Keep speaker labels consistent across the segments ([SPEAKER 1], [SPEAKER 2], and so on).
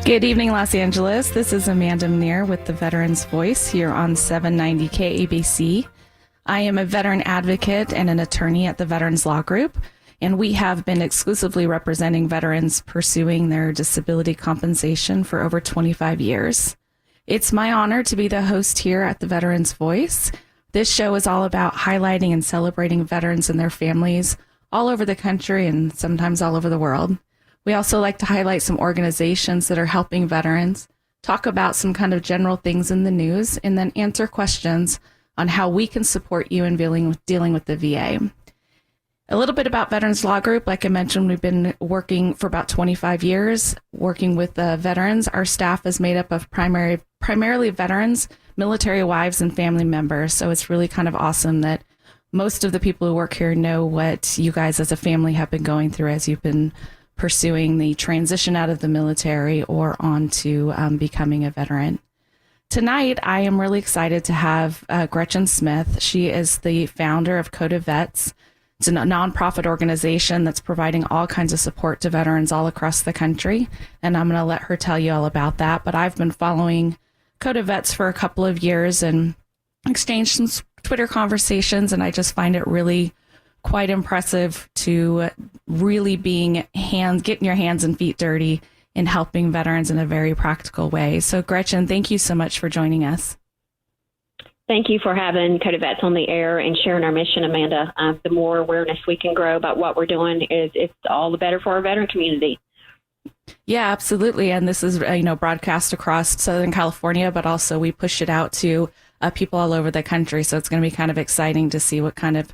[SPEAKER 1] Good evening, Los Angeles. This is Amanda Mneer with the Veterans Voice here on 790 KABC. I am a veteran advocate and an attorney at the Veterans Law Group, and we have been exclusively representing veterans pursuing their disability compensation for over 25 years. It's my honor to be the host here at the Veterans Voice. This show is all about highlighting and celebrating veterans and their families all over the country and sometimes all over the world. We also like to highlight some organizations that are helping veterans, talk about some kind of general things in the news, and then answer questions on how we can support you in dealing with the VA. A little bit about Veterans Law Group. Like I mentioned, we've been working for about 25 years, working with veterans. Our staff is made up of primarily veterans, military wives, and family members. So it's really kind of awesome that most of the people who work here know what you guys as a family have been going through as you've been pursuing the transition out of the military or on to becoming a veteran. Tonight, I am really excited to have Gretchen Smith. She is the founder of Code of Vets. It's a nonprofit organization that's providing all kinds of support to veterans all across the country, and I'm going to let her tell you all about that. But I've been following Code of Vets for a couple of years and exchanged some Twitter conversations, and I just find it really quite impressive to really getting your hands and feet dirty in helping veterans in a very practical way. So Gretchen, thank you so much for joining us.
[SPEAKER 2] Thank you for having Code of Vets on the air and sharing our mission, Amanda. The more awareness we can grow about what we're doing, it's all the better for our veteran community.
[SPEAKER 1] Yeah, absolutely. And this is, broadcast across Southern California, but also we push it out to people all over the country. So it's going to be kind of exciting to see what kind of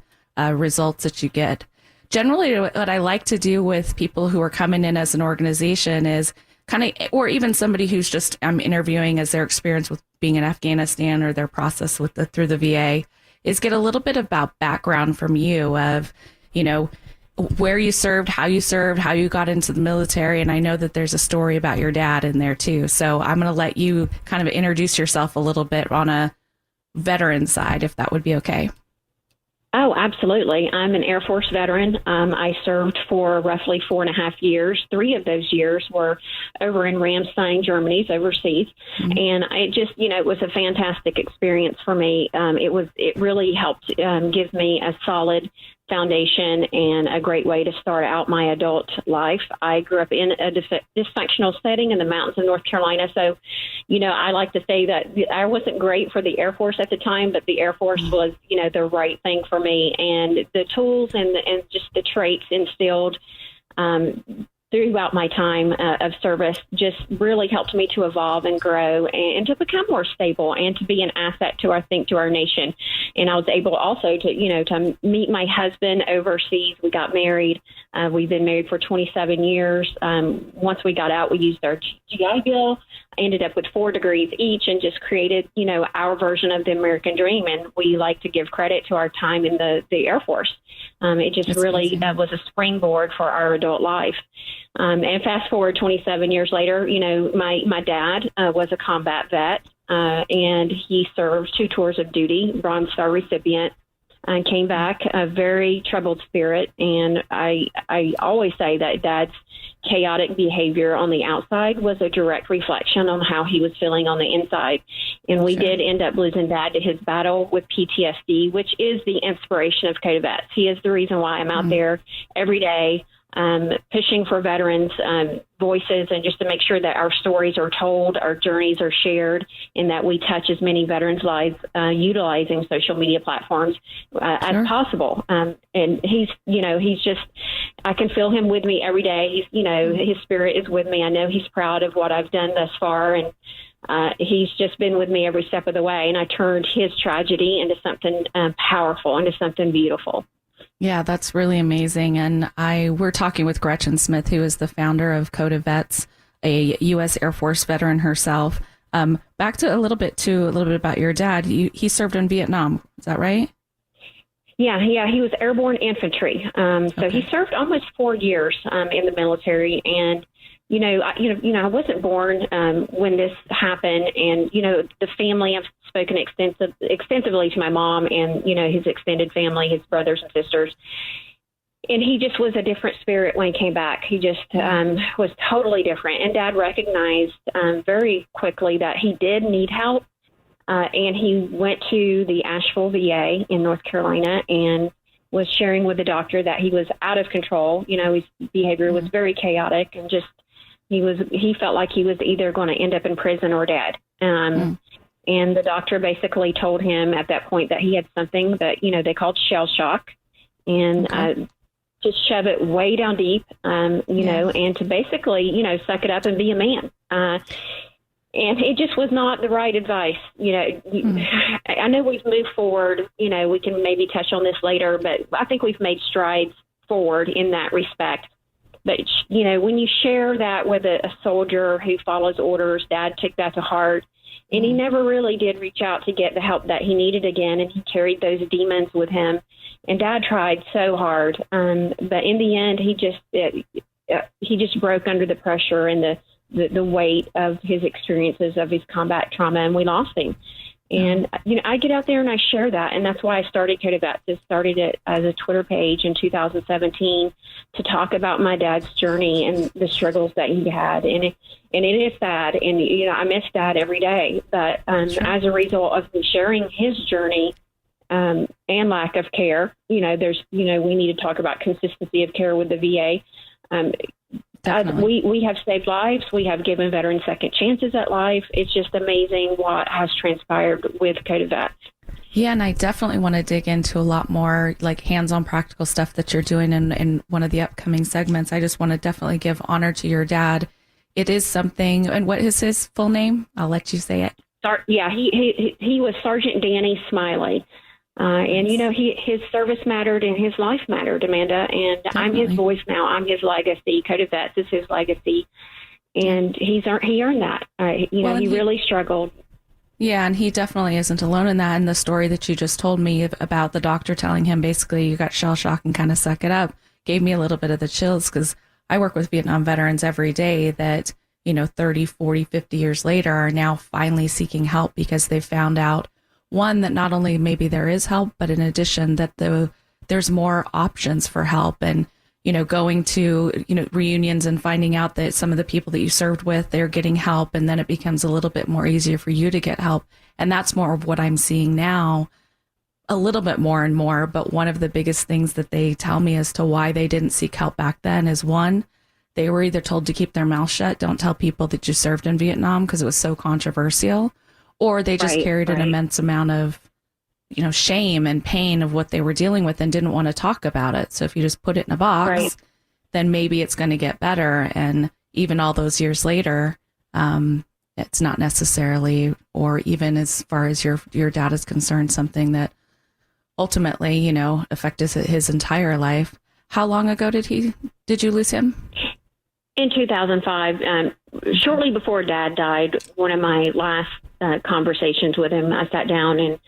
[SPEAKER 1] results that you get. Generally, what I like to do with people who are coming in as an organization is or even somebody who's just interviewing as their experience with being in Afghanistan or their process through the VA, is get a little bit about background from you of, where you served, how you got into the military. And I know that there's a story about your dad in there too. So I'm going to let you kind of introduce yourself a little bit on a veteran side, if that would be okay.
[SPEAKER 2] Oh, absolutely. I'm an Air Force veteran. I served for roughly 4.5 years. 3 of those years were over in Ramstein, Germany, overseas. Mm-hmm. And it was a fantastic experience for me. It really helped give me a solid foundation and a great way to start out my adult life. I grew up in a dysfunctional setting in the mountains of North Carolina. So, I like to say that I wasn't great for the Air Force at the time, but the Air Force was, the right thing for me. And the tools and just the traits instilled throughout my time of service just really helped me to evolve and grow and to become more stable and to be an asset to our nation. And I was able also to meet my husband overseas. We got married. We've been married for 27 years. Once we got out, we used our GI Bill. I ended up with 4 degrees each and just created, our version of the American dream. And we like to give credit to our time in the Air Force. It just That's really was a springboard for our adult life. And fast forward 27 years later, my dad was a combat vet, and he served 2 tours of duty, Bronze Star recipient, and came back a very troubled spirit. And I always say that Dad's chaotic behavior on the outside was a direct reflection on how he was feeling on the inside. And we did end up losing Dad to his battle with PTSD, which is the inspiration of Code of Vets. He is the reason why I'm out there every day pushing for veterans' voices and just to make sure that our stories are told, our journeys are shared, and that we touch as many veterans' lives utilizing social media platforms as possible. And he's just, I can feel him with me every day. His spirit is with me. I know he's proud of what I've done thus far, and he's just been with me every step of the way. And I turned his tragedy into something powerful, into something beautiful.
[SPEAKER 1] Yeah, that's really amazing. And we're talking with Gretchen Smith, who is the founder of Code of Vets, a U.S. Air Force veteran herself. Back to a little bit about your dad. He served in Vietnam. Is that right?
[SPEAKER 2] Yeah, he was airborne infantry. So he served almost 4 years in the military. And I wasn't born when this happened, and the family. I've spoken extensively to my mom and his extended family, his brothers and sisters. And he just was a different spirit when he came back. He just was totally different. And Dad recognized very quickly that he did need help. And he went to the Asheville VA in North Carolina and was sharing with the doctor that he was out of control. You know, his behavior was very chaotic, and just he felt like he was either going to end up in prison or dead. And the doctor basically told him at that point that he had something that, you know, they called shell shock, and just shove it way down deep, you know, and to basically, you know, suck it up and be a man. And it just was not the right advice. You know, I know we've moved forward, you know, we can maybe touch on this later, but I think we've made strides forward in that respect. But, you know, when you share that with a soldier who follows orders, Dad took that to heart. And he never really did reach out to get the help that he needed again. And he carried those demons with him. And Dad tried so hard. But in the end, he just broke under the pressure and the weight of his experiences of his combat trauma, and we lost him. And, you know, I get out there and I share that. And that's why I started Code of Vets. I started it as a Twitter page in 2017 to talk about my dad's journey and the struggles that he had. And it is sad. And, you know, I miss Dad every day. But as a result of me sharing his journey and lack of care, you know, we need to talk about consistency of care with the VA. We have saved lives. We have given veterans second chances at life. It's just amazing what has transpired with Code of Vets.
[SPEAKER 1] Yeah, and I definitely want to dig into a lot more like hands-on practical stuff that you're doing in one of the upcoming segments. I just want to definitely give honor to your dad. It is something, and what is his full name? I'll let you say it.
[SPEAKER 2] He was Sergeant Danny Smiley. And, you know, his service mattered and his life mattered, Amanda. And definitely. I'm his voice now. I'm his legacy. Code of Vets is his legacy. And he earned that. He really struggled.
[SPEAKER 1] Yeah, and he definitely isn't alone in that. And the story that you just told me about the doctor telling him basically you got shell shock and kind of suck it up gave me a little bit of the chills, because I work with Vietnam veterans every day that, you know, 30, 40, 50 years later are now finally seeking help because they've found out, one, that not only maybe there is help, but in addition that there's more options for help. And, you know, going to, you know, reunions and finding out that some of the people that you served with, they're getting help. And then it becomes a little bit more easier for you to get help. And that's more of what I'm seeing now, a little bit more and more. But one of the biggest things that they tell me as to why they didn't seek help back then is, one, they were either told to keep their mouth shut, don't tell people that you served in Vietnam because it was so controversial, or they just carried an immense amount of, you know, shame and pain of what they were dealing with and didn't want to talk about it. So if you just put it in a box, then maybe it's going to get better. And even all those years later, it's not necessarily, or even as far as your dad is concerned, something that ultimately, you know, affected his entire life. How long ago did you lose him?
[SPEAKER 2] In 2005, shortly before Dad died, one of my last conversations with him, I sat down and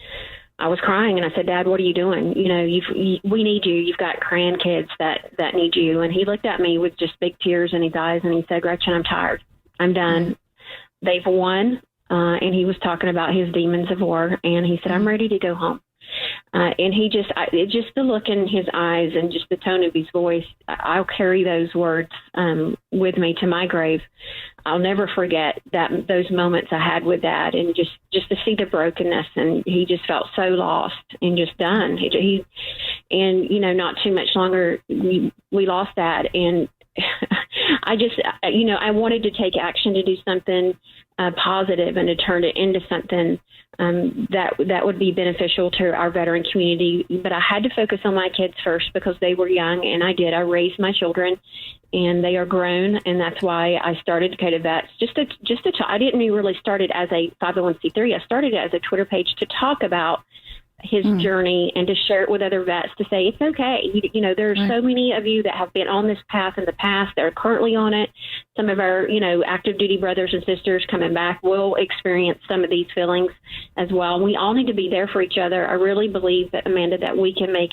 [SPEAKER 2] I was crying and I said, Dad, what are you doing? You know, we need you. You've got grandkids that need you. And he looked at me with just big tears in his eyes and he said, Gretchen, I'm tired. I'm done. They've won. And he was talking about his demons of war. And he said, I'm ready to go home. And he just the look in his eyes and just the tone of his voice, I'll carry those words with me to my grave. I'll never forget those moments I had with Dad, and just to see the brokenness, and he just felt so lost and just done. And you know, not too much longer, we lost Dad, and I just, you know, I wanted to take action to do something positive and to turn it into something that would be beneficial to our veteran community. But I had to focus on my kids first because they were young, and I did. I raised my children, and they are grown, and that's why I started Code of Vets. I didn't really start it as a 501c3. I started it as a Twitter page to talk about his journey and to share it with other vets, to say it's okay. You know, there are so many of you that have been on this path in the past that are currently on it. Some of our, you know, active duty brothers and sisters coming back will experience some of these feelings as well. We all need to be there for each other. I really believe that, Amanda, that we can make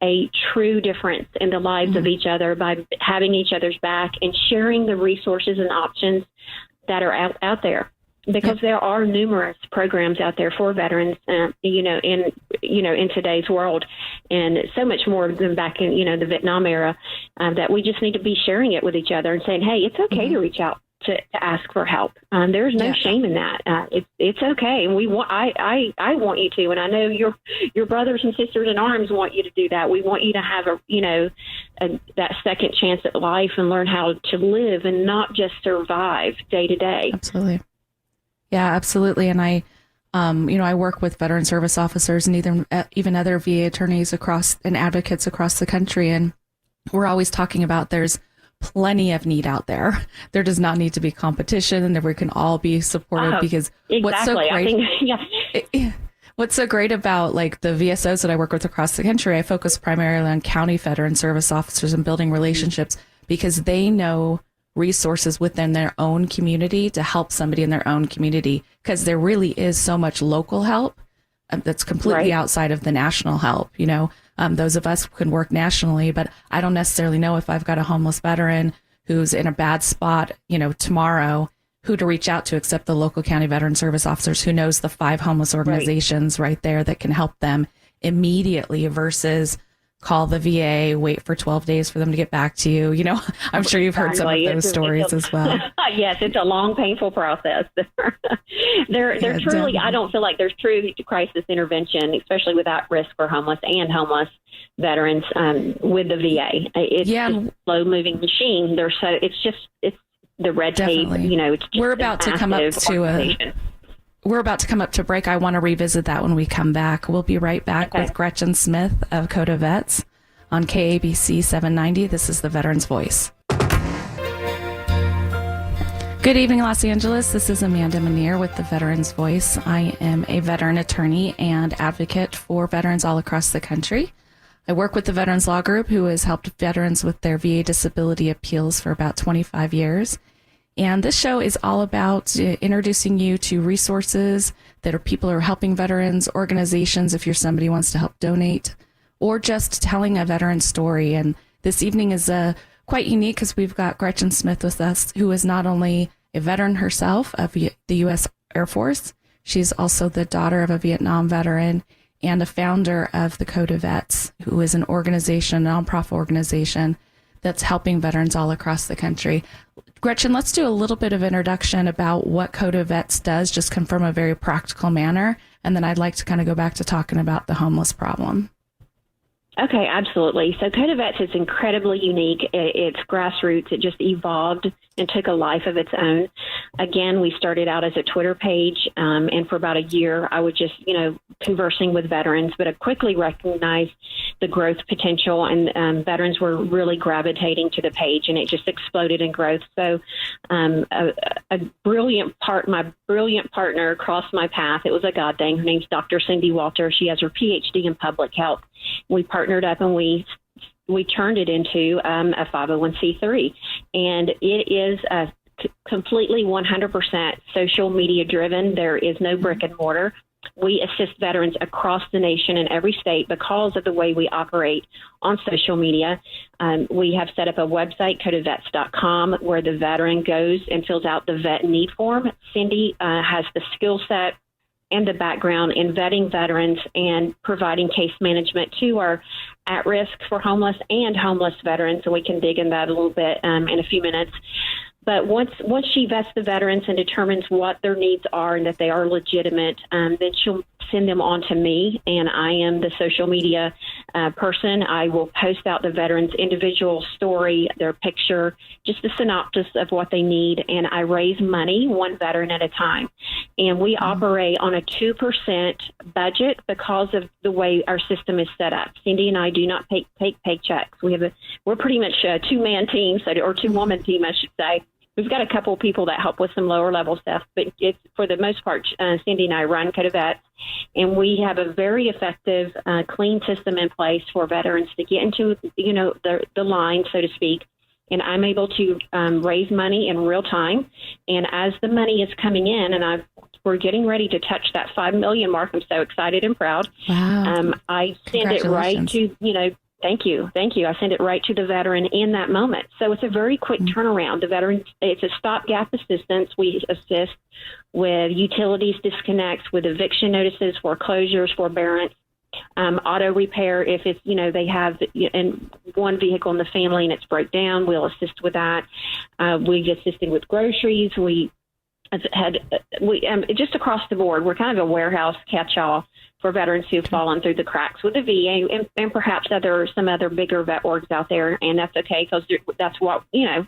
[SPEAKER 2] a true difference in the lives of each other by having each other's back and sharing the resources and options that are out there. because there are numerous programs out there for veterans, in today's world, and so much more than back in, the Vietnam era, that we just need to be sharing it with each other and saying, hey, it's okay to reach out to ask for help. There's no shame in that. It's okay. And I want you to, and I know your brothers and sisters in arms want you to do that. We want you to have that second chance at life and learn how to live and not just survive day to day.
[SPEAKER 1] Absolutely. Yeah, absolutely. And I work with veteran service officers and even other VA attorneys and advocates across the country. And we're always talking about there's plenty of need out there. There does not need to be competition, and that we can all be supportive, because what's so great, what's so great about like the VSOs that I work with across the country, I focus primarily on county veteran service officers and building relationships, because they know resources within their own community to help somebody in their own community, because there really is so much local help that's completely outside of the national help. Those of us can work nationally, but I don't necessarily know if I've got a homeless veteran who's in a bad spot, tomorrow, who to reach out to except the local county veteran service officers who knows the 5 homeless organizations right there that can help them immediately, versus call the VA, wait for 12 days for them to get back to you. I'm sure you've heard some of those stories as well.
[SPEAKER 2] Yes, it's a long, painful process. There truly, definitely. I don't feel like there's true crisis intervention, especially without risk for homeless and homeless veterans with the VA. It's just a slow-moving machine. It's the red tape. It's just
[SPEAKER 1] We're about to come up to break. I want to revisit that when we come back. We'll be right back with Gretchen Smith of Coda Vets on KABC 790. This is the Veteran's Voice. Good evening, Los Angeles. This is Amanda Manier with the Veteran's Voice. I am a veteran attorney and advocate for veterans all across the country. I work with the Veterans Law Group, who has helped veterans with their VA disability appeals for about 25 years. And this show is all about introducing you to resources that are people who are helping veterans, organizations, if you're somebody who wants to help donate, or just telling a veteran story. And this evening is quite unique because we've got Gretchen Smith with us, who is not only a veteran herself of the U.S. Air Force, she's also the daughter of a Vietnam veteran and a founder of the Coda Vets, who is an organization, a nonprofit organization that's helping veterans all across the country. Gretchen, let's do a little bit of introduction about what Coda Vets does, just come from a very practical manner, and then I'd like to kind of go back to talking about the homeless problem.
[SPEAKER 2] Okay, absolutely. So Coda Vets is incredibly unique. It's grassroots. It just evolved and took a life of its own. Again, we started out as a Twitter page, and for about a year, I was just, conversing with veterans, but I quickly recognized the growth potential, and veterans were really gravitating to the page, and it just exploded in growth. So my brilliant partner crossed my path. It was a God thing. Her name's Dr. Cindy Walter. She has her PhD in public health. We partnered up, and we turned it into a 501c3, and it is completely 100% social media driven. There is no brick and mortar. We assist veterans across the nation in every state because of the way we operate on social media. We have set up a website, codavets.com, where the veteran goes and fills out the vet need form. Cindy has the skill set and the background in vetting veterans and providing case management to our at risk for homeless and homeless veterans. And we can dig in that a little bit in a few minutes. But once she vets the veterans and determines what their needs are and that they are legitimate, then she'll send them on to me, and I am the social media person. I will post out the veteran's individual story, their picture, just a synopsis of what they need, and I raise money one veteran at a time. And we operate on a 2% budget because of the way our system is set up. Cindy and I do not take paychecks. We're pretty much a two-man team, or two-woman team, I should say. We've got a couple of people that help with some lower level stuff, but it's for the most part, Cindy and I run Coda Vets, and we have a very effective, clean system in place for veterans to get into, the line, so to speak. And I'm able to raise money in real time. And as the money is coming in, and we're getting ready to touch that 5 million mark. I'm so excited and proud.
[SPEAKER 1] Wow.
[SPEAKER 2] I send it right to, Thank you. Thank you. I send it right to the veteran in that moment. So it's a very quick turnaround. The veteran, it's a stopgap assistance. We assist with utilities disconnects, with eviction notices, foreclosures, forbearance, auto repair. If it's, they have in one vehicle in the family and it's broke down, we'll assist with that. We assisted with groceries. We just across the board, we're kind of a warehouse catch-all for veterans who've fallen through the cracks with the VA and perhaps some other bigger vet orgs out there, and that's okay because that's what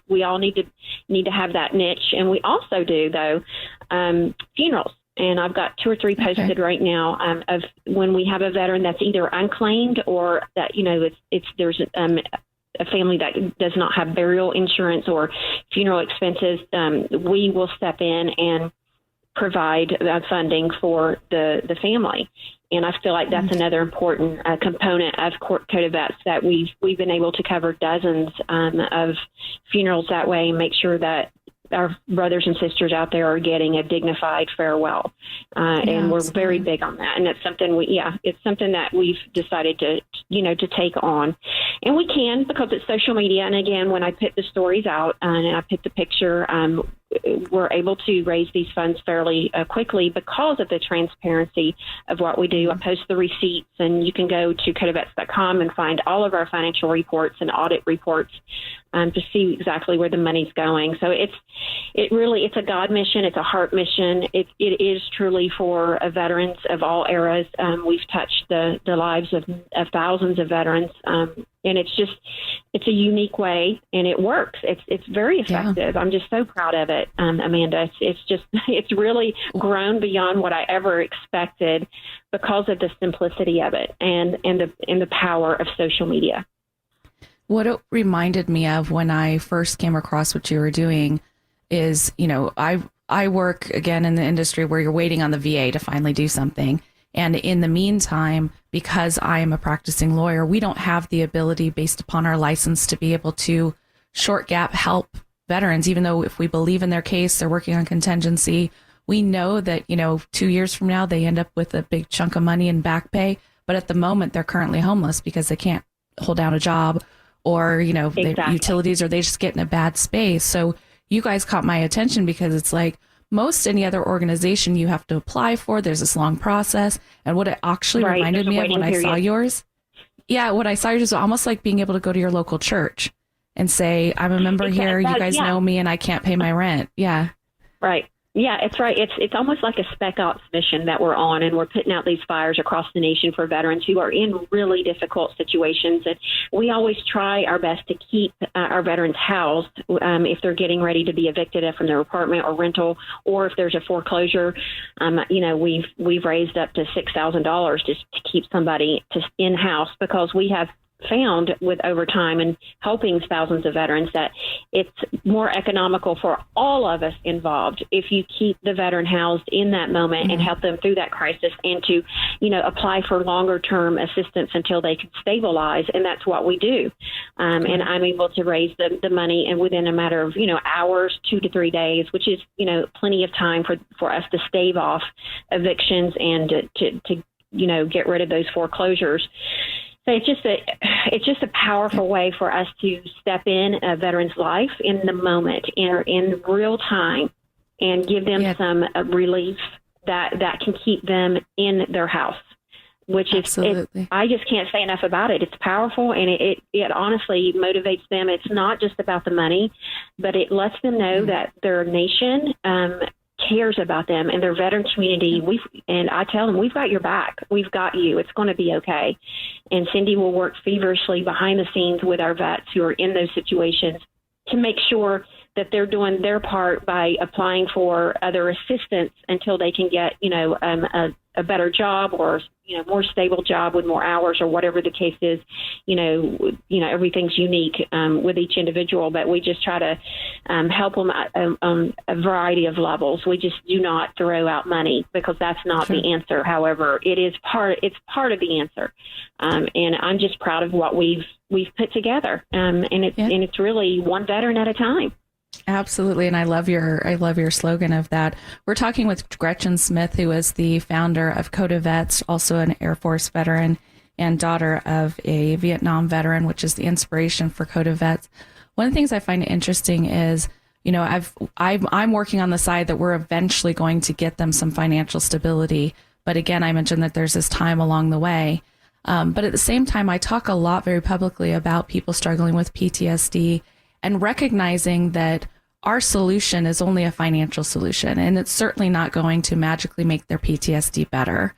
[SPEAKER 2] we all need to have that niche. And we also do though funerals, and I've got 2 or 3 posted right now of when we have a veteran that's either unclaimed or that there's a family that does not have burial insurance or funeral expenses. We will step in and provide funding for the family. And I feel like that's another important component of Code of Vets, that we've been able to cover dozens of funerals that way and make sure that our brothers and sisters out there are getting a dignified farewell. And we're very big on that. And that's something it's something that we've decided to take on. And we can, because it's social media. And again, when I put the stories out and I put the picture, we're able to raise these funds fairly quickly because of the transparency of what we do. I post the receipts, and you can go to codevets.com and find all of our financial reports and audit reports to see exactly where the money's going. So it's a God mission. It's a heart mission. It is truly for veterans of all eras. We've touched the lives of thousands of veterans. And it's a unique way, and it works. It's very effective. Yeah. I'm just so proud of it, Amanda. It's really grown beyond what I ever expected because of the simplicity of it and the power of social media.
[SPEAKER 1] What it reminded me of when I first came across what you were doing is, I work again in the industry where you're waiting on the VA to finally do something. And in the meantime, because I am a practicing lawyer, we don't have the ability based upon our license to be able to short gap help veterans, even though if we believe in their case, they're working on contingency. We know that, 2 years from now, they end up with a big chunk of money in back pay. But at the moment, they're currently homeless because they can't hold down a job or, exactly. Utilities, or they just get in a bad space. So you guys caught my attention because it's like, most any other organization you have to apply for. There's this long process. And what it actually reminded me of when I saw yours, what I saw yours was almost like being able to go to your local church and say, I'm a member here. You guys know me and I can't pay my rent. Yeah.
[SPEAKER 2] Right. Yeah, it's right. It's almost like a spec ops mission that we're on, and we're putting out these fires across the nation for veterans who are in really difficult situations. And we always try our best to keep our veterans housed if they're getting ready to be evicted from their apartment or rental, or if there's a foreclosure. We've raised up to $6,000 just to keep somebody in house, because we have found with overtime and helping thousands of veterans that it's more economical for all of us involved if you keep the veteran housed in that moment and help them through that crisis, and to apply for longer term assistance until they can stabilize. And that's what we do. And I'm able to raise the money, and within a matter of hours, 2 to 3 days, which is plenty of time for us to stave off evictions and to get rid of those foreclosures. So it's just a powerful way for us to step in a veteran's life in the moment, in real time, and give them some relief that can keep them in their house, which is, I just can't say enough about it. It's powerful, and it honestly motivates them. It's not just about the money, but it lets them know that their nation cares about them and their veteran community. And I tell them, we've got your back. We've got you. It's going to be okay. And Cindy will work feverishly behind the scenes with our vets who are in those situations to make sure that they're doing their part by applying for other assistance until they can get, a better job or, more stable job with more hours, or whatever the case is. Everything's unique with each individual, but we just try to help them on a variety of levels. We just do not throw out money, because that's not the answer. However, it's part of the answer. And I'm just proud of what we've put together. And it's really one veteran at a time.
[SPEAKER 1] Absolutely. And I love your slogan of that. We're talking with Gretchen Smith, who is the founder of Code of Vets, also an Air Force veteran. and daughter of a Vietnam veteran, which is the inspiration for Code of Vets. One of the things I find interesting is, I'm working on the side that we're eventually going to get them some financial stability. But again, I mentioned that there's this time along the way. But at the same time, I talk a lot very publicly about people struggling with PTSD and recognizing that our solution is only a financial solution, and it's certainly not going to magically make their PTSD better.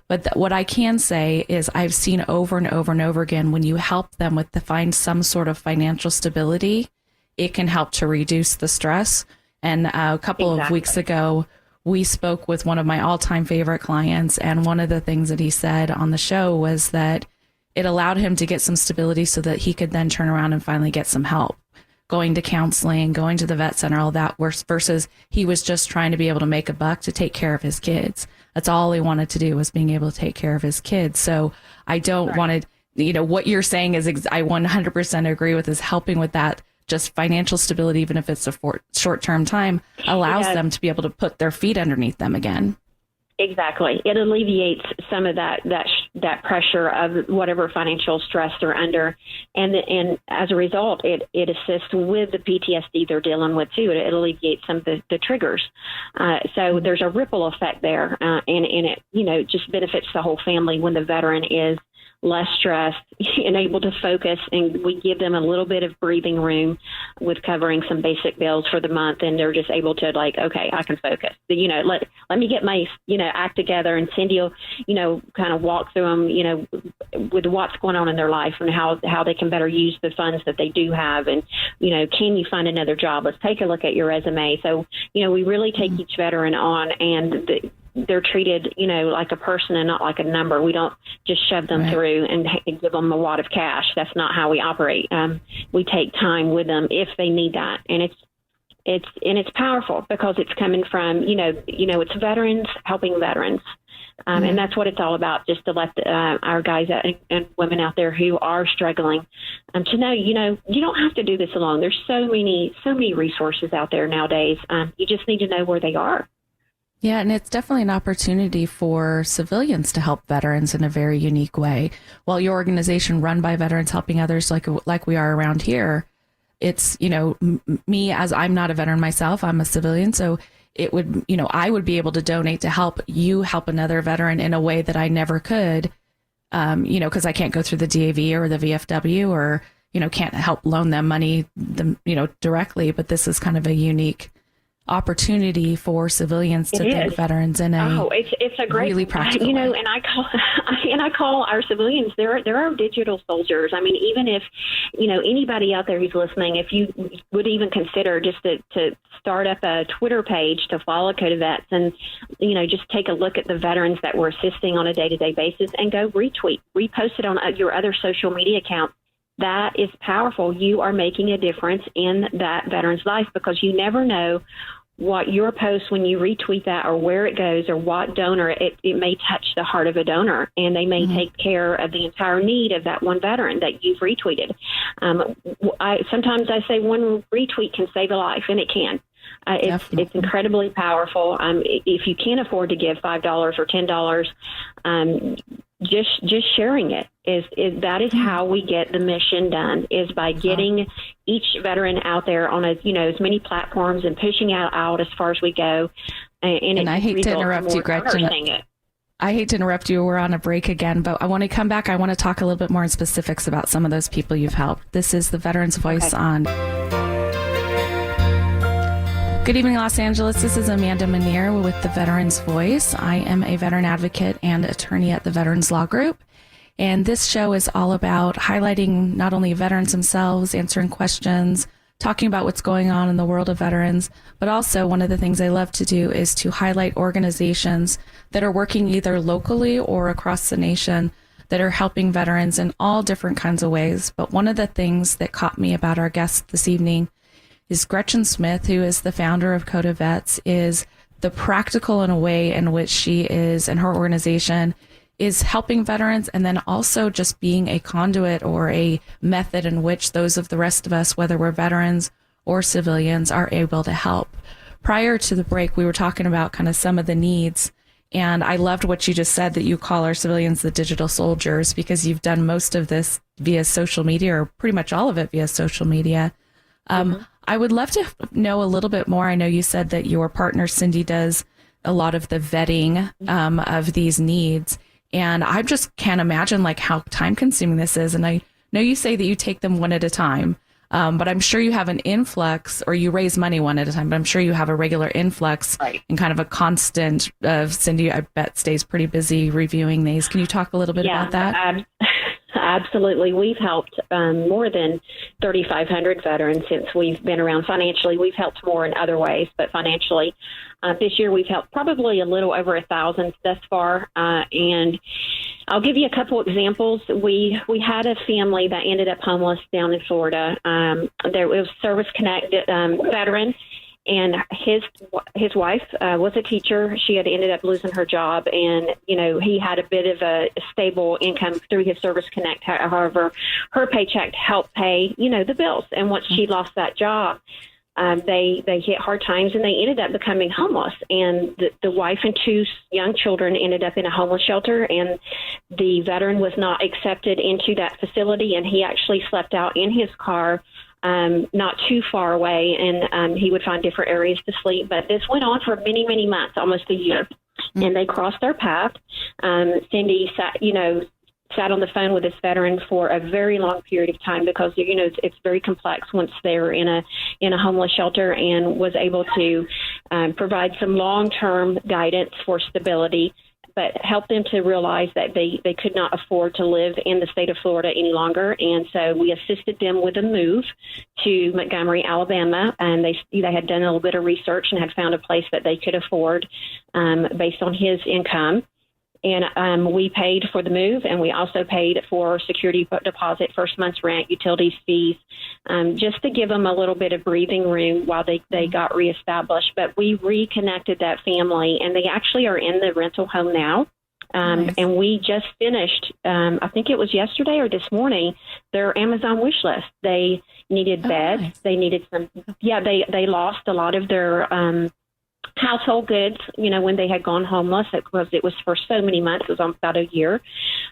[SPEAKER 1] But what I can say is I've seen over and over and over again, when you help them with to find some sort of financial stability, it can help to reduce the stress. And a couple of weeks ago, we spoke with one of my all-time favorite clients, and one of the things that he said on the show was that it allowed him to get some stability so that he could then turn around and finally get some help, going to counseling, going to the vet center, all that, versus he was just trying to be able to make a buck to take care of his kids. That's all he wanted to do, was being able to take care of his kids. So I don't want to, what you're saying is I 100% agree with, is helping with that. Just financial stability, even if it's a short-term time, allows them to be able to put their feet underneath them again.
[SPEAKER 2] Exactly. It alleviates some of that pressure of whatever financial stress they're under. And as a result, it assists with the PTSD they're dealing with too. It alleviates some of the triggers. So there's a ripple effect there. And it, just benefits the whole family when the veteran is less stressed and able to focus, and we give them a little bit of breathing room with covering some basic bills for the month, and they're just able to okay, I can focus. Let me get my act together, and Cindy will kind of walk through them with what's going on in their life and how they can better use the funds that they do have, and can you find another job? Let's take a look at your resume. So we really take each veteran on, and they're treated, like a person and not like a number. We don't just shove them through and give them a wad of cash. That's not how we operate. We take time with them if they need that, and it's powerful because it's coming from it's veterans helping veterans, and that's what it's all about. Just to let our guys and women out there who are struggling to know, you don't have to do this alone. There's so many resources out there nowadays. You just need to know where they are.
[SPEAKER 1] Yeah, and it's definitely an opportunity for civilians to help veterans in a very unique way. While your organization run by veterans helping others like we are around here, it's, me, as I'm not a veteran myself, I'm a civilian. So it would, I would be able to donate to help you help another veteran in a way that I never could, because I can't go through the DAV or the VFW or, can't help loan them money, directly. But this is kind of a unique opportunity for civilians to thank veterans in
[SPEAKER 2] it's a great,
[SPEAKER 1] really practical way.
[SPEAKER 2] And I call our civilians, they're our digital soldiers. I mean, even if anybody out there who's listening, if you would even consider just to start up a Twitter page to follow Code of Vets, and just take a look at the veterans that we're assisting on a day-to-day basis, and go repost it on your other social media accounts. That is powerful. You are making a difference in that veteran's life, because you never know what your post, when you retweet that, or where it goes, or what donor, it may touch the heart of a donor, and they may take care of the entire need of that one veteran that you've retweeted. Sometimes I say one retweet can save a life, and it can. It's incredibly powerful. If you can't afford to give $5 or $10, just sharing it that is how we get the mission done, is by getting each veteran out there on as many platforms and pushing out as far as we go. And
[SPEAKER 1] I hate to interrupt you, Gretchen. I hate to interrupt you. We're on a break again, but I want to come back. I want to talk a little bit more in specifics about some of those people you've helped. This is the Veterans Voice on. Good evening, Los Angeles. This is Amanda Manier with the Veterans Voice. I am a veteran advocate and attorney at the Veterans Law Group. And this show is all about highlighting not only veterans themselves, answering questions, talking about what's going on in the world of veterans, but also one of the things I love to do is to highlight organizations that are working either locally or across the nation that are helping veterans in all different kinds of ways. But one of the things that caught me about our guest this evening is Gretchen Smith, who is the founder of Code of Vets, is the practical in a way in which she is, and her organization is helping veterans, and then also just being a conduit or a method in which those of the rest of us, whether we're veterans or civilians, are able to help. Prior to the break, we were talking about kind of some of the needs, And I loved what you just said, that you call our civilians the digital soldiers, because you've done most of this via social media, or pretty much all of it via social media. I would love to know a little bit more. I know you said that your partner, Cindy, does a lot of the vetting of these needs. And I just can't imagine like how time consuming this is. And I know you say that you take them one at a time, but I'm sure you have an influx, or you raise money one at a time, but I'm sure you have a regular influx and kind of a constant. Cindy, I bet, stays pretty busy reviewing these. Can you talk a little bit about that?
[SPEAKER 2] Absolutely. We've helped more than 3,500 veterans since we've been around. Financially, we've helped more in other ways, but financially, this year we've helped probably a little over 1,000 thus far. And I'll give you a couple examples. We had a family that ended up homeless down in Florida. There was Service Connect veteran. And his wife was a teacher. She had ended up losing her job, and he had a bit of a stable income through his Service Connect. However, her paycheck helped pay the bills. And once she lost that job, they hit hard times, and they ended up becoming homeless. And the wife and two young children ended up in a homeless shelter, and the veteran was not accepted into that facility, and he actually slept out in his car. Not too far away, and he would find different areas to sleep. But this went on for many, many months, almost a year, and they crossed their path. Cindy sat on the phone with this veteran for a very long period of time, because it's very complex once they're in a homeless shelter, and was able to provide some long-term guidance for stability, but help them to realize that they could not afford to live in the state of Florida any longer. And so we assisted them with a move to Montgomery, Alabama, and they had done a little bit of research and had found a place that they could afford based on his income. And we paid for the move, and we also paid for security deposit, first month's rent, utilities, fees, just to give them a little bit of breathing room while they got reestablished. But we reconnected that family, and they actually are in the rental home now. Nice. And we just finished, I think it was yesterday or this morning, their Amazon wish list. They needed beds. Nice. They needed they lost a lot of their household goods, when they had gone homeless. It was for so many months. It was about a year.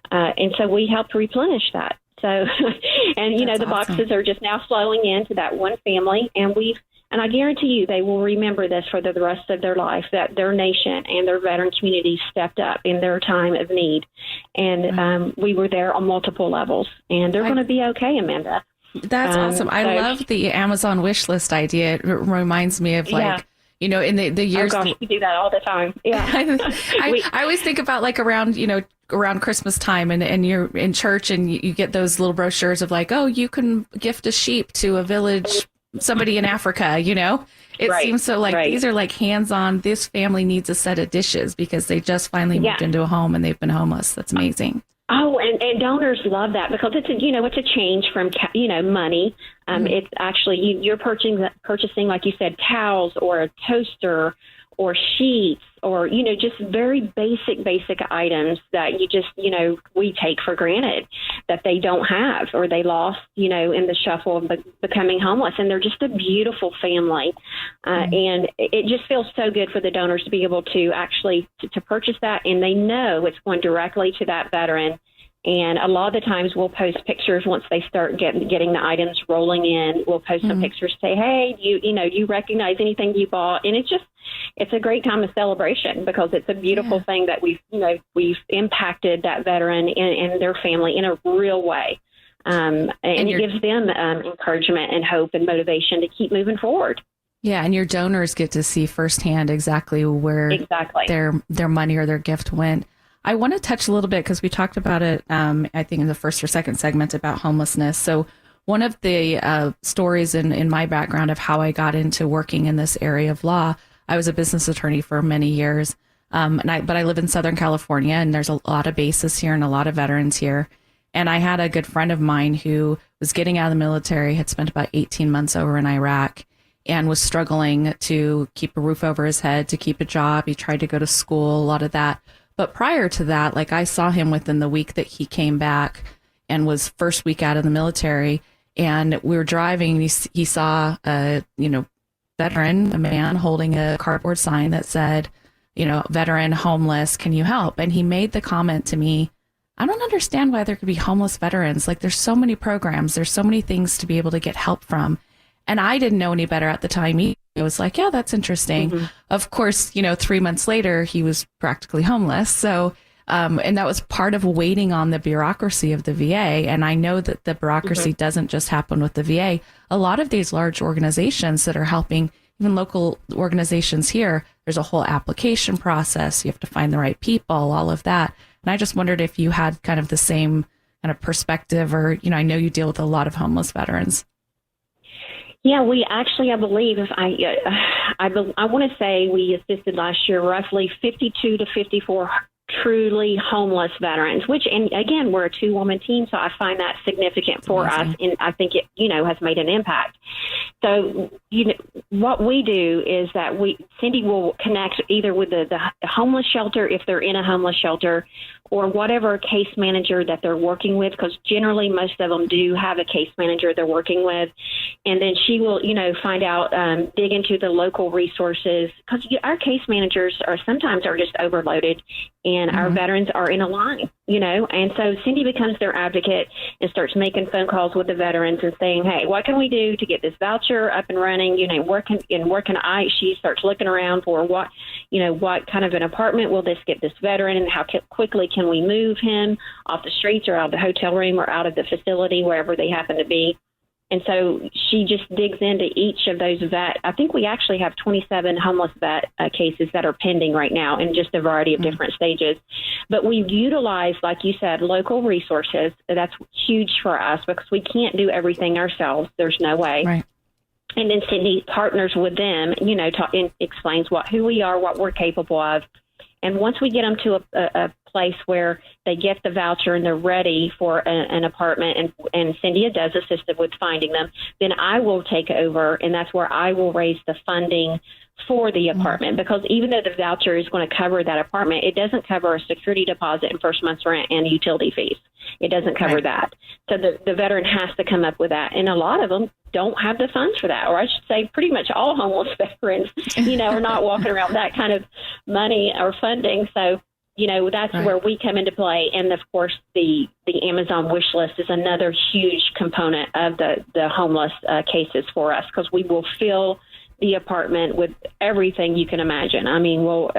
[SPEAKER 2] And so we helped replenish that. So, and,
[SPEAKER 1] That's
[SPEAKER 2] the
[SPEAKER 1] awesome.
[SPEAKER 2] boxes are just now flowing into that one family. And I guarantee you they will remember this for the rest of their life, that their nation and their veteran community stepped up in their time of need. And we were there on multiple levels. And they're going to be okay, Amanda.
[SPEAKER 1] That's awesome. I love the Amazon wish list idea. It reminds me of in the years.
[SPEAKER 2] Oh gosh, we do that all the time. Yeah.
[SPEAKER 1] I always think about like around Christmas time, and you're in church and you get those little brochures of like, oh, you can gift a sheep to a village, somebody in Africa, It seems so like these are like hands-on. This family needs a set of dishes because they just finally moved into a home and they've been homeless. That's amazing.
[SPEAKER 2] Oh, and donors love that, because it's a change from money. It's actually you're purchasing, like you said, towels or a toaster or sheets or just very basic items that we take for granted that they don't have, or they lost in the shuffle of becoming homeless. And they're just a beautiful family, and it just feels so good for the donors to be able to actually to purchase that, and they know it's going directly to that veteran. And a lot of the times we'll post pictures once they start getting the items rolling in. We'll post some pictures, say, hey, do you recognize anything you bought? And it's a great time of celebration, because it's a beautiful thing that we've impacted that veteran and their family in a real way. And it gives them encouragement and hope and motivation to keep moving forward.
[SPEAKER 1] Yeah, and your donors get to see firsthand exactly where their money or their gift went. I want to touch a little bit, because we talked about it, I think, in the first or second segment about homelessness. So one of the stories in my background of how I got into working in this area of law, I was a business attorney for many years, but I live in Southern California, and there's a lot of bases here and a lot of veterans here. And I had a good friend of mine who was getting out of the military, had spent about 18 months over in Iraq, and was struggling to keep a roof over his head, to keep a job. He tried to go to school, a lot of that. But prior to that, like I saw him within the week that he came back and was first week out of the military, and we were driving, and he saw a veteran, a man holding a cardboard sign that said, veteran, homeless, can you help? And he made the comment to me, I don't understand why there could be homeless veterans. Like, there's so many programs, there's so many things to be able to get help from. And I didn't know any better at the time either. It was like, yeah, that's interesting. Mm-hmm. Of course, 3 months later, he was practically homeless. So, and that was part of waiting on the bureaucracy of the VA. And I know that the bureaucracy mm-hmm. doesn't just happen with the VA. A lot of these large organizations that are helping, even local organizations here, there's a whole application process. You have to find the right people, all of that. And I just wondered if you had kind of the same kind of perspective, or, I know you deal with a lot of homeless veterans.
[SPEAKER 2] Yeah, we actually, I believe, I want to say we assisted last year roughly 52 to 54 truly homeless veterans, which, and again, we're a 2-woman team, so I find that significant for us, and I think it, has made an impact. So, what we do is that Cindy will connect either with the homeless shelter, if they're in a homeless shelter, or whatever case manager that they're working with, because generally most of them do have a case manager they're working with. And then she will, find out, dig into the local resources, because our case managers sometimes just overloaded, and mm-hmm. our veterans are in a line, and so Cindy becomes their advocate and starts making phone calls with the veterans and saying, hey, what can we do to get this voucher up and running? Where can I, she starts looking around for what kind of an apartment will this get this veteran, and how quickly can we move him off the streets or out of the hotel room or out of the facility, wherever they happen to be. And so she just digs into each of those I think we actually have 27 homeless vet cases that are pending right now in just a variety of different stages. But we utilize, like you said, local resources. That's huge for us because we can't do everything ourselves. There's no way. Right. And then Cindy partners with them, and explains who we are, what we're capable of. And once we get them to a place where they get the voucher and they're ready for an apartment, and Cynthia does assist them with finding them, then I will take over, and that's where I will raise the funding for the apartment, because even though the voucher is going to cover that apartment, it doesn't cover a security deposit and first month's rent and utility fees. It doesn't cover that. So the veteran has to come up with that. And a lot of them don't have the funds for that, or I should say pretty much all homeless veterans, are not walking around with that kind of money or funding. So, that's where we come into play. And of course, the Amazon wish list is another huge component of the homeless cases for us, because we will fill the apartment with everything you can imagine. I mean, we'll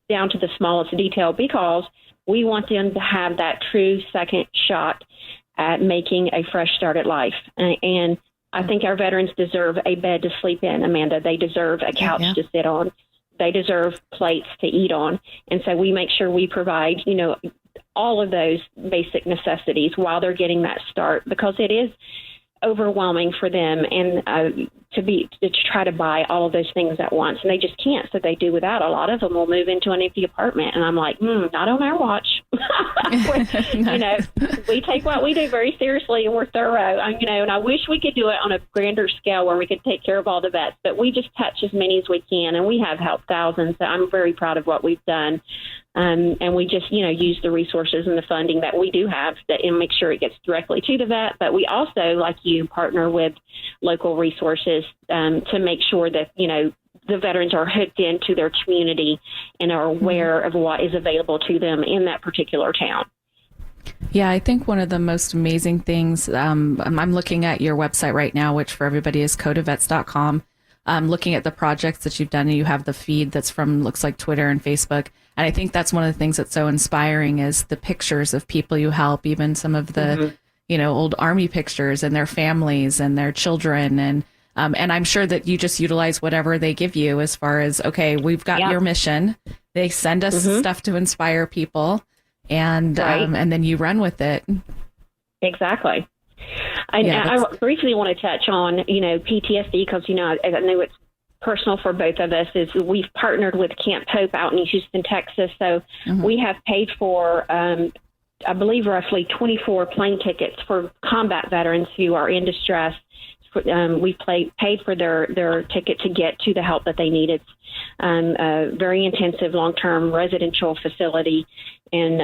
[SPEAKER 2] down to the smallest detail, because we want them to have that true second shot at making a fresh start at life. And I think our veterans deserve a bed to sleep in, Amanda. They deserve a couch to sit on. They deserve plates to eat on. And so we make sure we provide, all of those basic necessities while they're getting that start, because it is overwhelming for them and to try to buy all of those things at once, and they just can't. So they do without. A lot of them will move into an empty apartment, and I'm like, not on our watch. We take what we do very seriously, and we're thorough. And I wish we could do it on a grander scale where we could take care of all the vets, but we just touch as many as we can, and we have helped thousands. So I'm very proud of what we've done. And we just, use the resources and the funding that we do have and make sure it gets directly to the vet. But we also, like you, partner with local resources to make sure that, the veterans are hooked into their community and are aware of what is available to them in that particular town.
[SPEAKER 1] Yeah, I think one of the most amazing things, I'm looking at your website right now, which for everybody is codavets.com. Looking at the projects that you've done, and you have the feed that's from, looks like Twitter and Facebook. And I think that's one of the things that's so inspiring is the pictures of people you help, even some of the, old Army pictures and their families and their children. And I'm sure that you just utilize whatever they give you as far as, okay, we've got your mission. They send us stuff to inspire people, and then you run with it. Exactly. I briefly want to touch on, PTSD, because, I know it's personal for both of us. Is we've partnered with Camp Hope out in Houston, Texas. So we have paid for, I believe, roughly 24 plane tickets for combat veterans who are in distress
[SPEAKER 2] paid for their ticket to get to the help that they needed. A very intensive long-term residential facility. And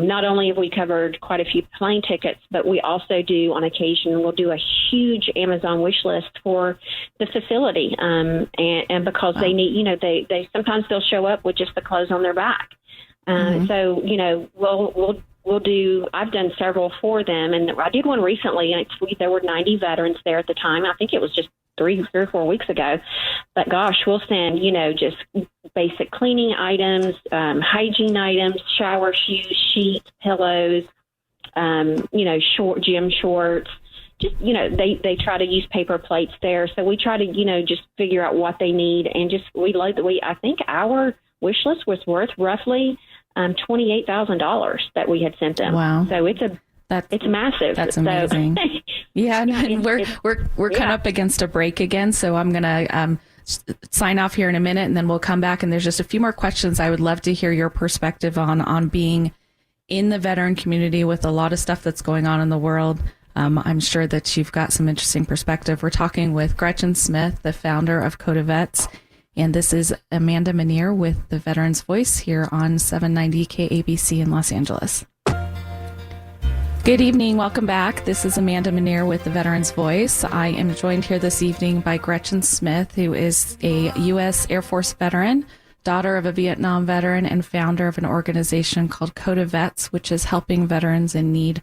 [SPEAKER 2] not only have we covered quite a few plane tickets, but we also do on occasion, we'll do a huge Amazon wish list for the facility. And because they need, they sometimes they'll show up with just the clothes on their back. So, we'll do, I've done several for them, and I did one recently, and there were 90 veterans there at the time. I think it was just 3 or 4 weeks ago. But gosh, we'll send, just basic cleaning items, hygiene items, shower shoes, sheets, pillows, gym shorts. Just, they try to use paper plates there. So we try to, just figure out what they need. And I think our wish list was worth roughly $28,000 that we had sent them.
[SPEAKER 1] Wow.
[SPEAKER 2] So it's massive.
[SPEAKER 1] That's amazing.
[SPEAKER 2] So,
[SPEAKER 1] yeah. And we're coming up against a break again. So I'm going to sign off here in a minute, and then we'll come back. And there's just a few more questions I would love to hear your perspective on being in the veteran community with a lot of stuff that's going on in the world. I'm sure that you've got some interesting perspective. We're talking with Gretchen Smith, the founder of Code of Vets. And this is Amanda Manier with the Veterans Voice here on 790 KABC in Los Angeles. Good evening. Welcome back. This is Amanda Manier with the Veterans Voice. I am joined here this evening by Gretchen Smith, who is a U.S. Air Force veteran, daughter of a Vietnam veteran, and founder of an organization called Code of Vets, which is helping veterans in need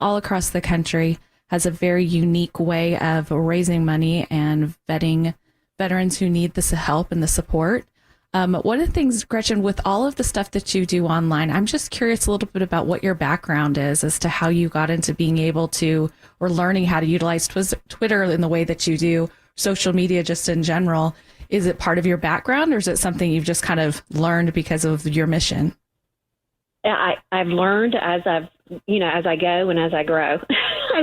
[SPEAKER 1] all across the country, has a very unique way of raising money and vetting veterans who need this help and the support. One of the things, Gretchen, with all of the stuff that you do online, I'm just curious a little bit about what your background is as to how you got into being able to, or learning how to utilize Twitter in the way that you do, social media just in general. Is it part of your background, or is it something you've just kind of learned because of your mission?
[SPEAKER 2] I've learned as I go and as I grow. I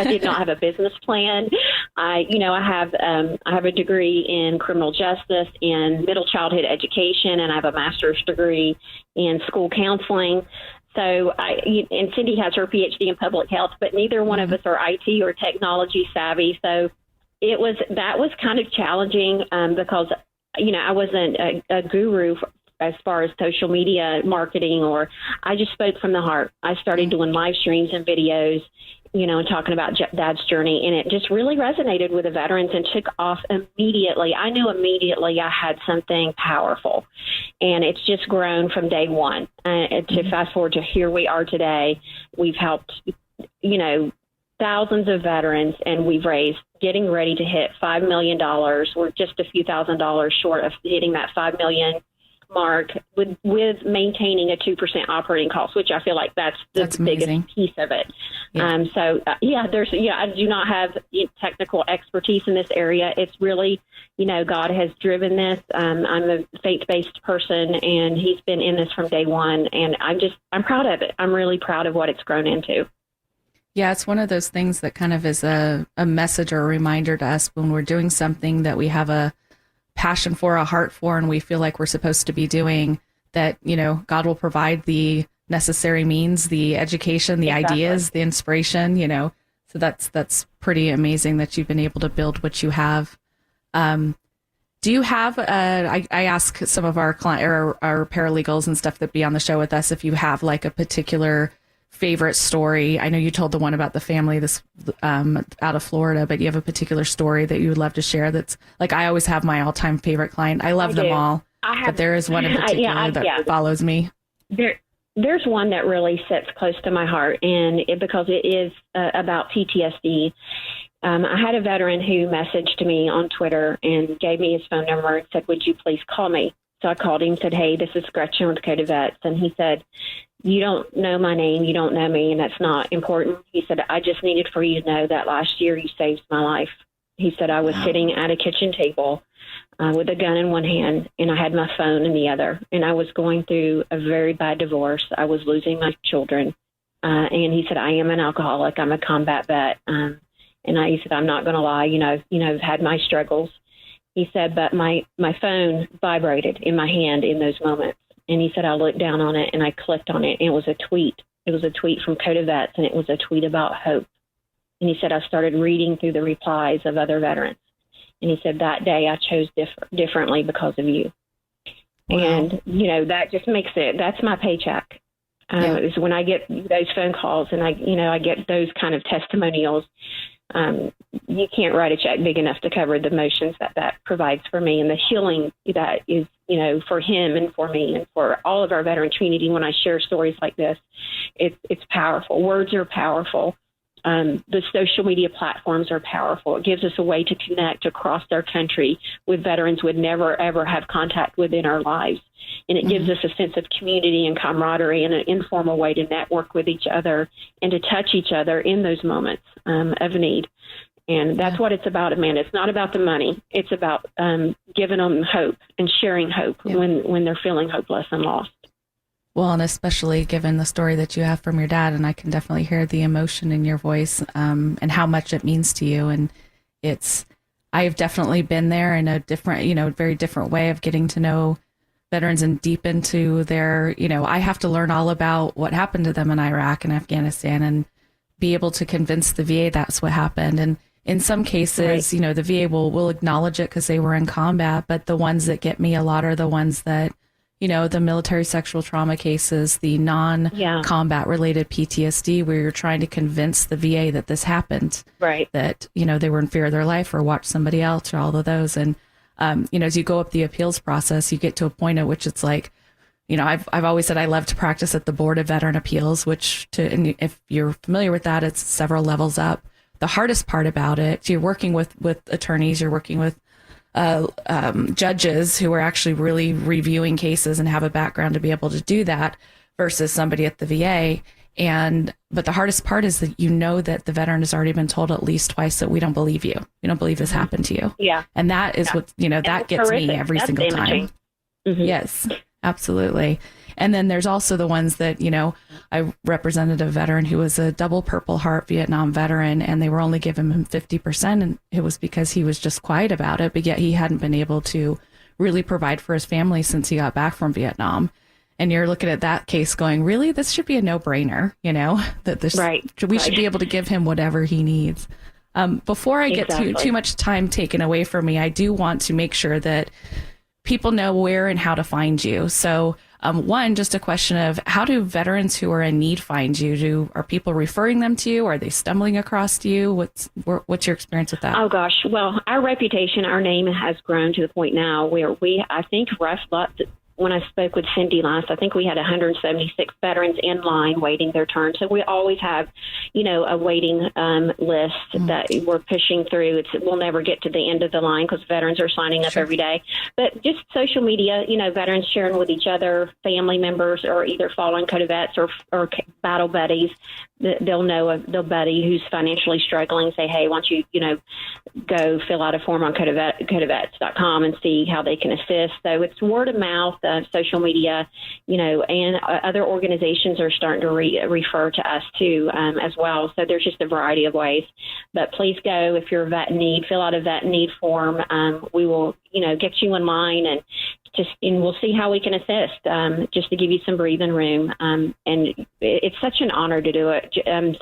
[SPEAKER 2] did not have a business plan. I have a degree in criminal justice and middle childhood education, and I have a master's degree in school counseling. So and Cindy has her PhD in public health, but neither one of us are IT or technology savvy. So that was kind of challenging because, I wasn't a guru as far as social media marketing, or I just spoke from the heart. I started doing live streams and videos, and talking about Dad's journey, and it just really resonated with the veterans and took off immediately. I knew immediately I had something powerful, and it's just grown from day one. To fast forward to here we are today, we've helped, thousands of veterans, and we've raised, getting ready to hit $5 million. We're just a few $1,000s short of hitting that $5 million mark with maintaining a 2% operating cost, which I feel like that's the biggest piece of it. Yeah. I do not have technical expertise in this area. It's really, God has driven this. I'm a faith-based person, and he's been in this from day one, and I'm proud of it. I'm really proud of what it's grown into.
[SPEAKER 1] Yeah, it's one of those things that kind of is a message or a reminder to us when we're doing something that we have a passion for, a heart for, and we feel like we're supposed to be doing, that, God will provide the necessary means, the education, the ideas, the inspiration, so that's pretty amazing that you've been able to build what you have. Do you have, I ask some of our our paralegals and stuff that be on the show with us, if you have like a particular favorite story. I know you told the one about the family out of Florida, but you have a particular story that you would love to share. That's like, I always have my all-time favorite client. I love them all, but there is one in particular that follows me.
[SPEAKER 2] There's one that really sits close to my heart, and because it is about PTSD. I had a veteran who messaged me on Twitter and gave me his phone number and said, "Would you please call me?" So I called him and said, "Hey, this is Gretchen with Code of Vets." And he said, "You don't know my name. You don't know me, and that's not important." He said, "I just needed for you to know that last year you saved my life." He said, "I was sitting at a kitchen table with a gun in one hand, and I had my phone in the other. And I was going through a very bad divorce. I was losing my children." And he said, "I am an alcoholic. I'm a combat vet." He said, "I'm not going to lie. I've had my struggles." He said, "But my phone vibrated in my hand in those moments." And he said, "I looked down on it and I clicked on it, and it was a tweet. It was a tweet from Code of Vets, and it was a tweet about hope." And he said, I started reading through the replies of other veterans. And he said, that day I chose differently because of you. Wow. And, that just makes it, that's my paycheck. Is when I get those phone calls and I get those kind of testimonials. You can't write a check big enough to cover the emotions that provides for me, and the healing that is, for him and for me and for all of our veteran community. When I share stories like this, it's powerful. Words are powerful. The social media platforms are powerful. It gives us a way to connect across our country with veterans we'd never, ever have contact with in our lives. And it gives us a sense of community and camaraderie and an informal way to network with each other and to touch each other in those moments of need. And that's what it's about, Amanda. It's not about the money. It's about giving them hope and sharing hope when they're feeling hopeless and lost.
[SPEAKER 1] Well, and especially given the story that you have from your dad, and I can definitely hear the emotion in your voice and how much it means to you. And I've definitely been there in a different, very different way of getting to know veterans and deep into their, I have to learn all about what happened to them in Iraq and Afghanistan and be able to convince the VA that's what happened. And in some cases, the VA will acknowledge it because they were in combat, but the ones that get me a lot are the ones that, the military sexual trauma cases, the non-combat related PTSD, where you're trying to convince the VA that this happened, right? That, they were in fear of their life or watched somebody else or all of those. And, as you go up the appeals process, you get to a point at which it's like, I've always said I love to practice at the Board of Veteran Appeals, and if you're familiar with that, it's several levels up. The hardest part about it, you're working with attorneys, you're working with judges who are actually really reviewing cases and have a background to be able to do that versus somebody at the VA. But the hardest part is that that the veteran has already been told at least twice that we don't believe you. We don't believe this happened to you. Yeah. And that is what, that gets horrific. Me every single time. Mm-hmm. Yes, absolutely. And then there's also the ones that, I represented a veteran who was a double Purple Heart Vietnam veteran, and they were only giving him 50%. And it was because he was just quiet about it, but yet he hadn't been able to really provide for his family since he got back from Vietnam. And you're looking at that case going, really, this should be a no-brainer, that this, we should be able to give him whatever he needs. Before I get too much time taken away from me, I do want to make sure that people know where and how to find you. So one, just a question of how do veterans who are in need find you? Are people referring them to you? Are they stumbling across you? What's your experience with that?
[SPEAKER 2] Oh, gosh. Well, our reputation, our name has grown to the point now where I think when I spoke with Cindy last, I think we had 176 veterans in line waiting their turn. So we always have, a waiting list that we're pushing through. We'll never get to the end of the line because veterans are signing up every day. But just social media, veterans sharing with each other, family members, or either fallen co-vets or battle buddies. They'll know a buddy who's financially struggling, say, hey, why don't you, go fill out a form on codavets.com and see how they can assist. So it's word of mouth, social media, and other organizations are starting to refer to us too as well. So there's just a variety of ways. But please go, if you're a vet in need, fill out a vet in need form. We will, get you in line and we'll see how we can assist, just to give you some breathing room. And it's such an honor to do it.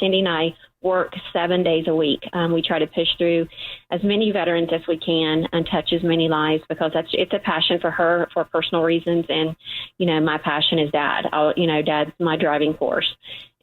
[SPEAKER 2] Cindy and I work 7 days a week. We try to push through as many veterans as we can and touch as many lives because it's a passion for her for personal reasons. And, my passion is Dad. Dad's my driving force.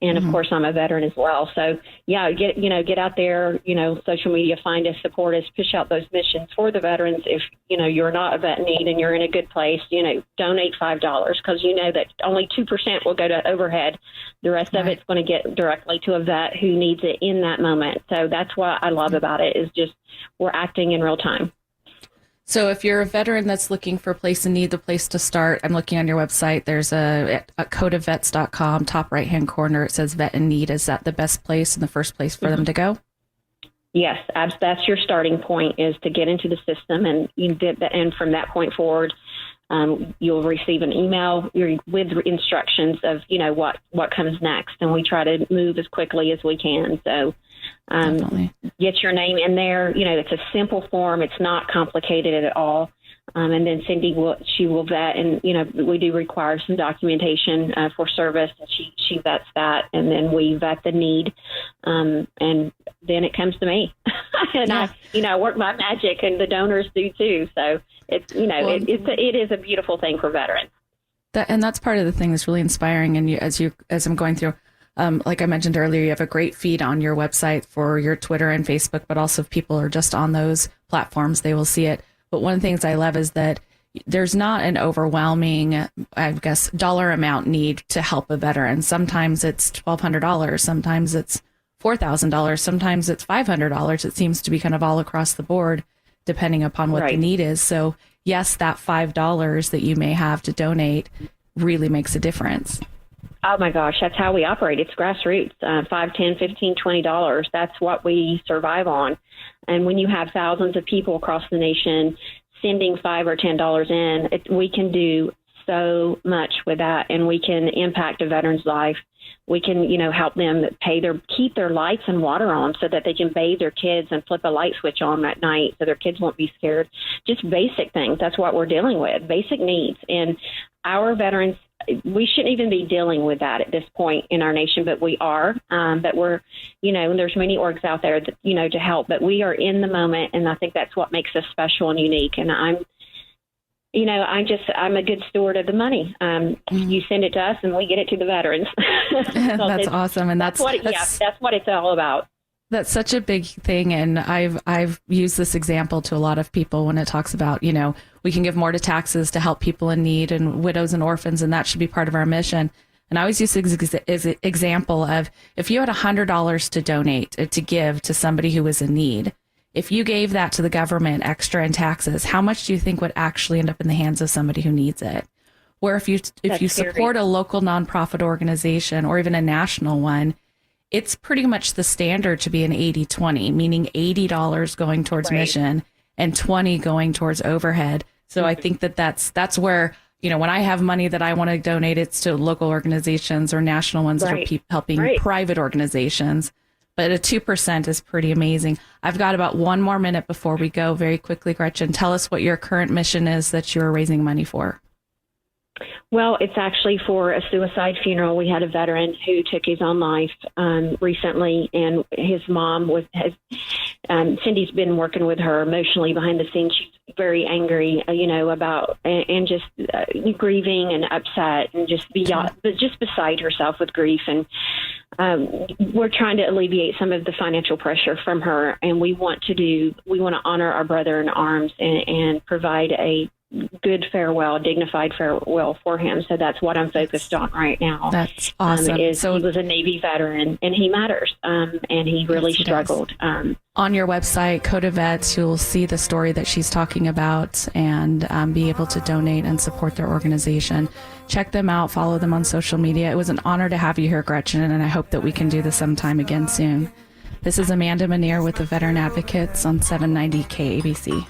[SPEAKER 2] And of course, I'm a veteran as well. So, get out there, social media, find us, support us, push out those missions for the veterans. If, you're not a vet in need and you're in a good place, donate $5 because that only 2% will go to overhead. The rest of it's going to get directly to a vet who needs it in that moment. So that's what I love about it is just we're acting in real time.
[SPEAKER 1] So if you're a veteran that's looking for a place in need, the place to start, I'm looking on your website. There's a codavets.com, top right-hand corner. It says vet in need. Is that the best place and the first place for them to go?
[SPEAKER 2] Yes, that's your starting point is to get into the system. And from that point forward, you'll receive an email with instructions of, what comes next. And we try to move as quickly as we can. So get your name in there. It's a simple form. It's not complicated at all. And then Cindy will vet, and we do require some documentation for service, and she vets that, and then we vet the need, and then it comes to me, and I work my magic, and the donors do too. So it's it is a beautiful thing for veterans.
[SPEAKER 1] And that's part of the thing that's really inspiring. And as I'm going through, like I mentioned earlier, you have a great feed on your website for your Twitter and Facebook, but also if people are just on those platforms, they will see it. But one of the things I love is that there's not an overwhelming, I guess, dollar amount need to help a veteran. Sometimes it's $1,200. Sometimes it's $4,000. Sometimes it's $500. It seems to be kind of all across the board, depending upon what the need is. So yes, that $5 that you may have to donate really makes a difference.
[SPEAKER 2] Oh my gosh, that's how we operate. It's grassroots, $5, $10, $15, $20. That's what we survive on. And when you have thousands of people across the nation sending $5 or $10 in, we can do so much with that, and we can impact a veteran's life. We can, help them keep their lights and water on so that they can bathe their kids and flip a light switch on at night so their kids won't be scared. Just basic things. That's what we're dealing with, basic needs. And our veterans, we shouldn't even be dealing with that at this point in our nation, but we are. But we're, and there's many orgs out there that, to help, but we are in the moment. And I think that's what makes us special and unique. And I'm a good steward of the money. You send it to us and we get it to the veterans. So
[SPEAKER 1] that's awesome. And that's what
[SPEAKER 2] it's all about.
[SPEAKER 1] That's such a big thing. And I've used this example to a lot of people when it talks about, we can give more to taxes to help people in need and widows and orphans, and that should be part of our mission. And I always use this as an example of if you had $100 to donate, to give to somebody who was in need, if you gave that to the government extra in taxes, how much do you think would actually end up in the hands of somebody who needs it? Where if you support a local nonprofit organization or even a national one, it's pretty much the standard to be an 80-20, meaning $80 going towards mission and 20 going towards overhead. So I think that's where, when I have money that I want to donate, it's to local organizations or national ones that are helping private organizations. But a 2% is pretty amazing. I've got about one more minute before we go. Very quickly, Gretchen, tell us what your current mission is that you're raising money for.
[SPEAKER 2] Well, it's actually for a suicide funeral. We had a veteran who took his own life recently, and his mom Cindy's been working with her emotionally behind the scenes. She's very angry, about and just grieving and upset and just beside herself with grief. And we're trying to alleviate some of the financial pressure from her, and we want to honor our brother in arms and provide a good farewell, dignified farewell for him. So that's what I'm focused on right now.
[SPEAKER 1] That's awesome.
[SPEAKER 2] He was a Navy veteran, and he matters, and he really struggled.
[SPEAKER 1] On your website, Coda Vets, you'll see the story that she's talking about and be able to donate and support their organization. Check them out, follow them on social media. It was an honor to have you here, Gretchen, and I hope that we can do this sometime again soon. This is Amanda Manier with the Veteran Advocates on 790 KABC.